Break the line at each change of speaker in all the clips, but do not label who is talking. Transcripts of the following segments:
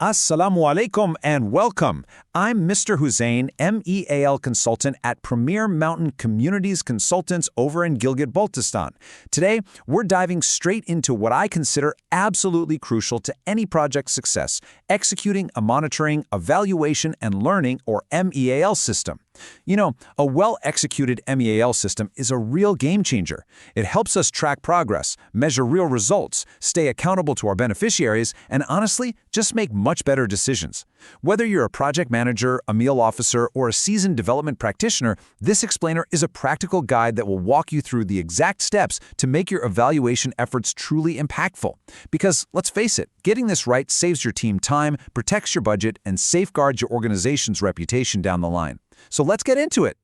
Assalamu alaikum and welcome. I'm Mr. Hussain, MEAL consultant at Premier Mountain Communities Consultants over in Gilgit-Baltistan. Today, we're diving straight into what I consider absolutely crucial to any project success, executing a monitoring, evaluation, and learning, or MEAL system. You know, a well-executed MEAL system is a real game changer. It helps us track progress, measure real results, stay accountable to our beneficiaries, and honestly, just make much better decisions. Whether you're a project manager, a MEAL officer, or a seasoned development practitioner, this explainer is a practical guide that will walk you through the exact steps to make your evaluation efforts truly impactful. Because, let's face it, getting this right saves your team time, protects your budget, and safeguards your organization's reputation down the line. So let's get into it.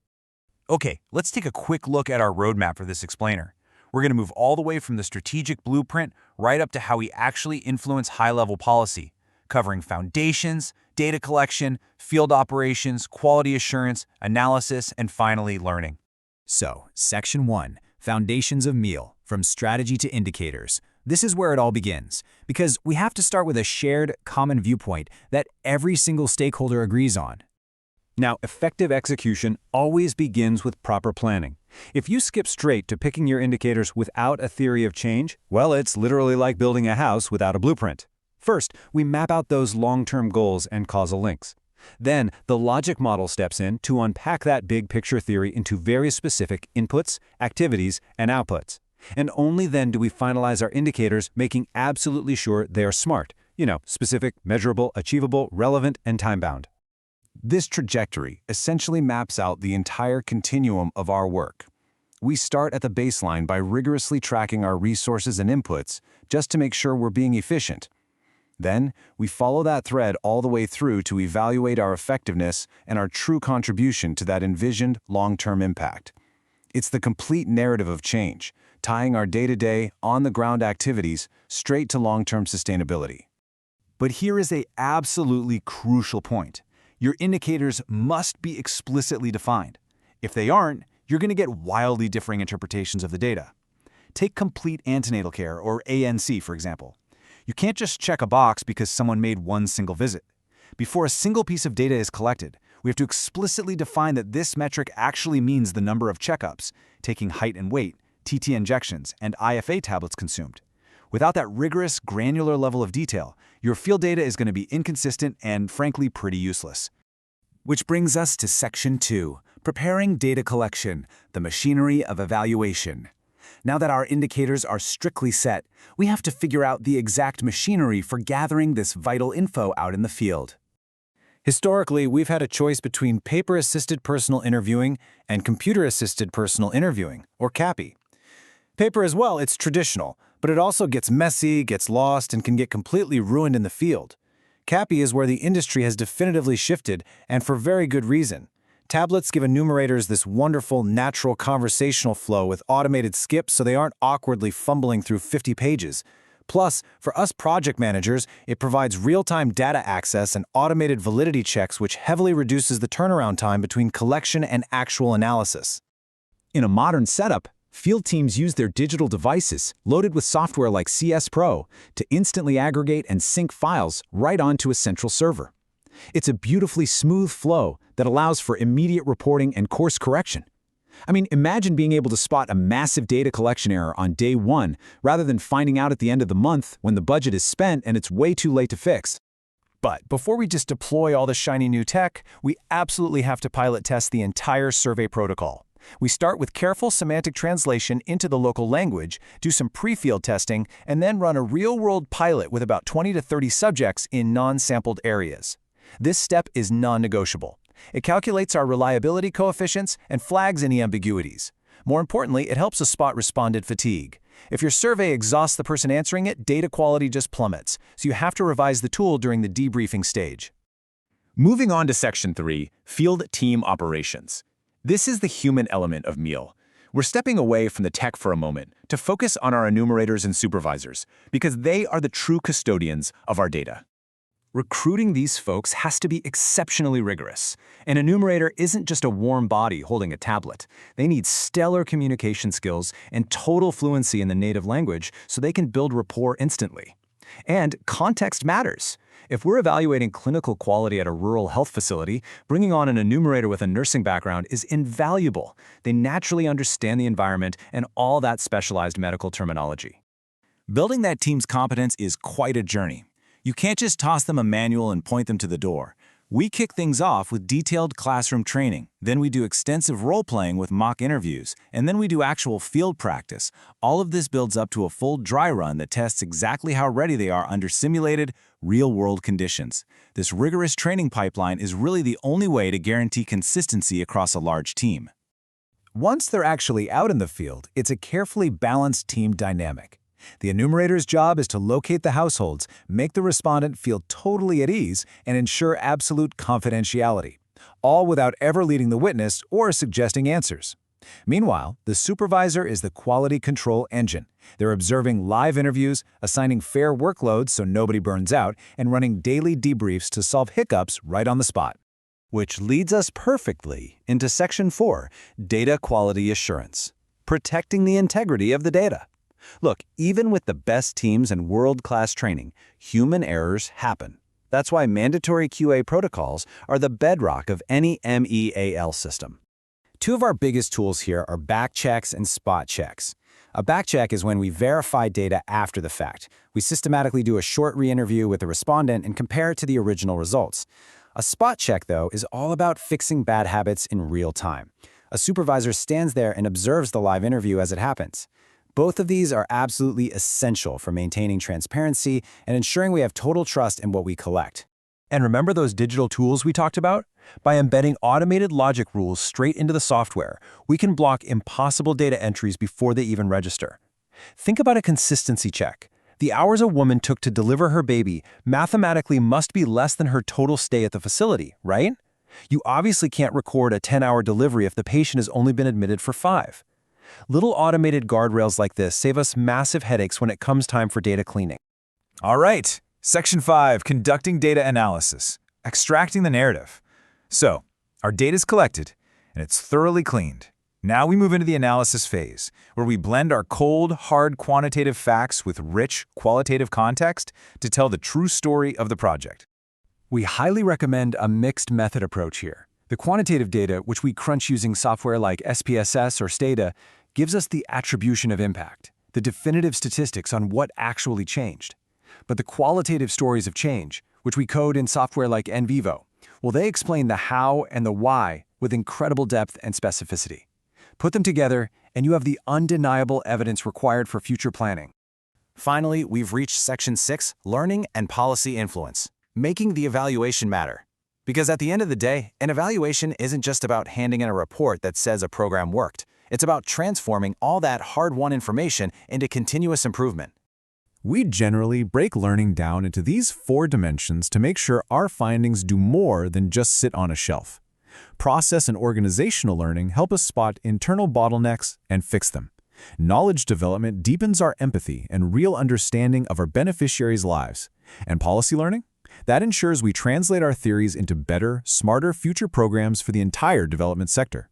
Okay, let's take a quick look at our roadmap for this explainer. We're going to move all the way from the strategic blueprint right up to how we actually influence high-level policy, covering foundations, data collection, field operations, quality assurance, analysis, and finally, learning.
So, Section 1, Foundations of MEAL, from strategy to indicators. This is where it all begins, because we have to start with a shared, common viewpoint that every single stakeholder agrees on.
Now, effective execution always begins with proper planning. If you skip straight to picking your indicators without a theory of change, well, it's literally like building a house without a blueprint. First, we map out those long-term goals and causal links. Then, the logic model steps in to unpack that big picture theory into very specific inputs, activities, and outputs. And only then do we finalize our indicators, making absolutely sure they are smart. Specific, measurable, achievable, relevant, and time-bound. This trajectory essentially maps out the entire continuum of our work. We start at the baseline by rigorously tracking our resources and inputs just to make sure we're being efficient. Then, we follow that thread all the way through to evaluate our effectiveness and our true contribution to that envisioned long-term impact. It's the complete narrative of change, tying our day-to-day, on-the-ground activities straight to long-term sustainability.
But here is an absolutely crucial point. Your indicators must be explicitly defined. If they aren't, you're going to get wildly differing interpretations of the data. Take complete antenatal care, or ANC, for example. You can't just check a box because someone made one single visit. Before a single piece of data is collected, we have to explicitly define that this metric actually means the number of checkups, taking height and weight, TT injections, and IFA tablets consumed. Without that rigorous, granular level of detail, your field data is going to be inconsistent and, frankly, pretty useless. Which brings us to Section 2, Preparing Data Collection, the Machinery of Evaluation. Now that our indicators are strictly set, we have to figure out the exact machinery for gathering this vital info out in the field.
Historically, we've had a choice between paper-assisted personal interviewing and computer-assisted personal interviewing, or CAPI. Paper as well, it's traditional, but it also gets messy, gets lost, and can get completely ruined in the field. CAPI is where the industry has definitively shifted, and for very good reason. Tablets give enumerators this wonderful, natural conversational flow with automated skips so they aren't awkwardly fumbling through 50 pages. Plus, for us project managers, it provides real-time data access and automated validity checks, which heavily reduces the turnaround time between collection and actual analysis.
In a modern setup, field teams use their digital devices, loaded with software like CS Pro, to instantly aggregate and sync files right onto a central server. It's a beautifully smooth flow that allows for immediate reporting and course correction. I mean, imagine being able to spot a massive data collection error on day one, rather than finding out at the end of the month when the budget is spent and it's way too late to fix.
But before we just deploy all the shiny new tech, we absolutely have to pilot test the entire survey protocol. We start with careful semantic translation into the local language, do some pre-field testing, and then run a real-world pilot with about 20 to 30 subjects in non-sampled areas. This step is non-negotiable. It calculates our reliability coefficients and flags any ambiguities. More importantly, it helps us spot respondent fatigue. If your survey exhausts the person answering it, data quality just plummets, so you have to revise the tool during the debriefing stage.
Moving on to Section 3, Field Team Operations. This is the human element of MEAL. We're stepping away from the tech for a moment to focus on our enumerators and supervisors because they are the true custodians of our data.
Recruiting these folks has to be exceptionally rigorous. An enumerator isn't just a warm body holding a tablet. They need stellar communication skills and total fluency in the native language so they can build rapport instantly. And context matters. If we're evaluating clinical quality at a rural health facility, bringing on an enumerator with a nursing background is invaluable. They naturally understand the environment and all that specialized medical terminology.
Building that team's competence is quite a journey. You can't just toss them a manual and point them to the door. We kick things off with detailed classroom training, then we do extensive role-playing with mock interviews, and then we do actual field practice. All of this builds up to a full dry run that tests exactly how ready they are under simulated, real-world conditions. This rigorous training pipeline is really the only way to guarantee consistency across a large team.
Once they're actually out in the field, it's a carefully balanced team dynamic. The enumerator's job is to locate the households, make the respondent feel totally at ease, and ensure absolute confidentiality, all without ever leading the witness or suggesting answers. Meanwhile, the supervisor is the quality control engine. They're observing live interviews, assigning fair workloads so nobody burns out, and running daily debriefs to solve hiccups right on the spot. Which leads us perfectly into Section 4, Data Quality Assurance, protecting the integrity of the data. Look, even with the best teams and world-class training, human errors happen. That's why mandatory QA protocols are the bedrock of any MEAL system. Two of our biggest tools here are back checks and spot checks. A back check is when we verify data after the fact. We systematically do a short re-interview with the respondent and compare it to the original results. A spot check, though, is all about fixing bad habits in real time. A supervisor stands there and observes the live interview as it happens. Both of these are absolutely essential for maintaining transparency and ensuring we have total trust in what we collect.
And remember those digital tools we talked about? By embedding automated logic rules straight into the software, we can block impossible data entries before they even register. Think about a consistency check. The hours a woman took to deliver her baby mathematically must be less than her total stay at the facility, right? You obviously can't record a 10-hour delivery if the patient has only been admitted for 5. Little automated guardrails like this save us massive headaches when it comes time for data cleaning.
All right, Section 5, conducting data analysis, extracting the narrative. So, our data's collected, and it's thoroughly cleaned. Now we move into the analysis phase, where we blend our cold, hard quantitative facts with rich, qualitative context to tell the true story of the project.
We highly recommend a mixed method approach here. The quantitative data, which we crunch using software like SPSS or Stata, gives us the attribution of impact, the definitive statistics on what actually changed. But the qualitative stories of change, which we code in software like NVivo, well, they explain the how and the why with incredible depth and specificity. Put them together, and you have the undeniable evidence required for future planning.
Finally, we've reached Section 6, Learning and Policy Influence, making the evaluation matter. Because at the end of the day, an evaluation isn't just about handing in a report that says a program worked. It's about transforming all that hard-won information into continuous improvement.
We generally break learning down into these 4 dimensions to make sure our findings do more than just sit on a shelf. Process and organizational learning help us spot internal bottlenecks and fix them. Knowledge development deepens our empathy and real understanding of our beneficiaries' lives. And policy learning? That ensures we translate our theories into better, smarter future programs for the entire development sector.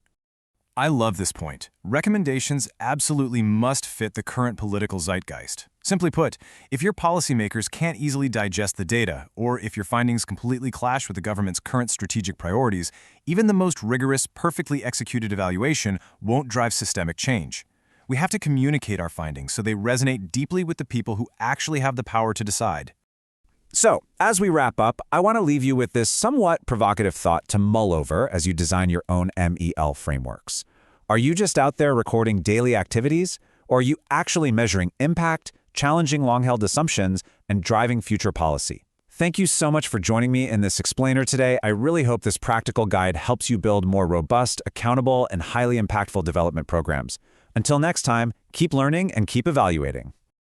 I love this point. Recommendations absolutely must fit the current political zeitgeist. Simply put, if your policymakers can't easily digest the data, or if your findings completely clash with the government's current strategic priorities, even the most rigorous, perfectly executed evaluation won't drive systemic change. We have to communicate our findings so they resonate deeply with the people who actually have the power to decide.
So, as we wrap up, I want to leave you with this somewhat provocative thought to mull over as you design your own MEL frameworks. Are you just out there recording daily activities, or are you actually measuring impact, challenging long-held assumptions, and driving future policy? Thank you so much for joining me in this explainer today. I really hope this practical guide helps you build more robust, accountable, and highly impactful development programs. Until next time, keep learning and keep evaluating.